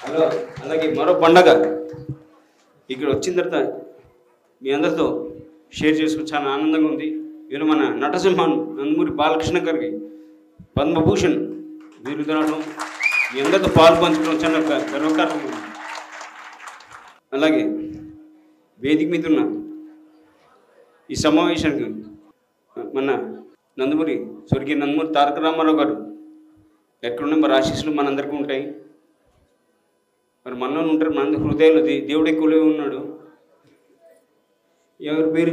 Hello అలాగే మరో పండగ ఇక్కడ వచ్చిన తర్వాత మీ అందరితో షేర్ చేసుకుని చాలా ఆనందంగా ఉంది. ఈరోజు మన నటసింహన్ నందమూరి బాలకృష్ణ గారికి పద్మభూషణ్ బిరుదు రావడం, మీ అందరితో పాల్పంచడం చాలా గర్వకారణం. అలాగే వేదిక మీద ఉన్న ఈ సమావేశానికి మన స్వర్గీయ నందమూరి తారక రామారావు గారు ఎక్కడున్నా మరి ఆశీస్సులు మనందరికీ ఉంటాయి. మరి మనలో ఉంటారు, మన హృదయాలు దేవుడు ఎక్కువలో ఉన్నాడు. ఎవరి పేరు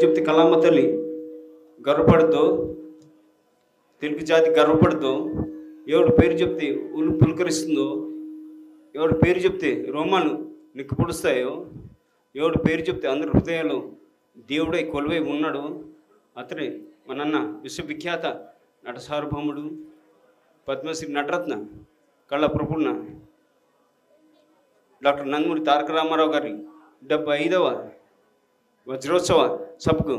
చెప్తే కళామ తల్లి గర్వపడుతూ, తెలుగు జాతి గర్వపడుతూ, ఎవరి పేరు చెప్తే ఉలు పులకరిస్తుందో, ఎవరి పేరు చెప్తే రోమాలు నిక్కు పొడుస్తాయో, ఎవరి పేరు చెప్తే అందరి హృదయాలు దేవుడై కొలువై ఉన్నాడు. అతడే మనన్న విశ్వవిఖ్యాత నట సార్వభౌముడు, పద్మశ్రీ నటరత్న కళ ప్రపూర్ణ డాక్టర్ నందమూరి తారక రామారావు గారి 75వ వజ్రోత్సవ సభకు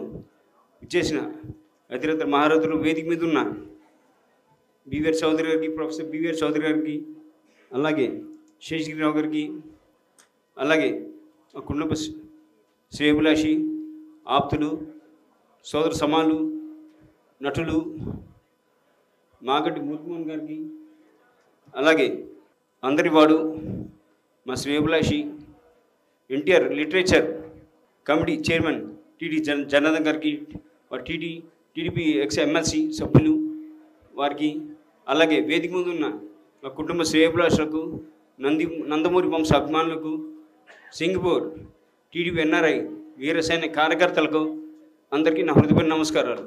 ఇచ్చేసిన అతిరథ మహారథులు, వేదిక మీద ఉన్న బివిఆర్ చౌదరి గారికి, ప్రొఫెసర్ బివిఆర్ చౌదరి గారికి, అలాగే శేషగిరిరావు గారికి, అలాగే కుటుంబ శ్రేయభిలాషి ఆప్తులు, సోదర సమాలు, నటులు, మాగడ్డి మురుమోహన్ గారికి, అలాగే అందరివాడు మా శ్రేయభిలాషి NTR literature committee chairman TD Janardhan గారికి, వారి టీడీపీ ఎమ్మెల్సీ సభ్యులు వారికి, అలాగే వేదిక ముందు ఉన్న మా కుటుంబ శ్రేయభిలాషులకు, నందమూరి వంశ అభిమానులకు, సింగపూర్ టీడీపీ ఎన్ఆర్ఐ వీరసేన కార్యకర్తలకు అందరికీ నా హృదయపూర్వక నమస్కారాలు.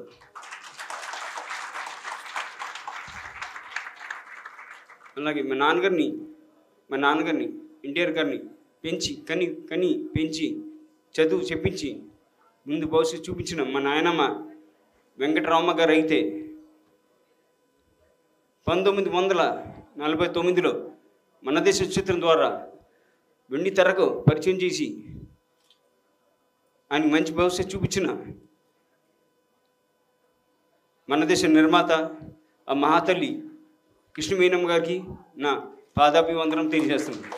అలాగే మా నాన్నగారిని ఎన్టీఆర్ గారిని పెంచి చదువు చెప్పించి ముందు భవిష్యత్తు చూపించిన మా నాయనమ్మ వెంకటరామ గారు అయితే 1949లో మన దేశ చిత్రం ద్వారా వెండి తెరకు పరిచయం చేసి ఆయన మంచి భవిష్యత్తు చూపించిన మన దేశ నిర్మాత ఆ మహాతల్లి కృష్ణవేణమ్మ గారికి నా పాదాభివందనం తెలియజేస్తున్నాను.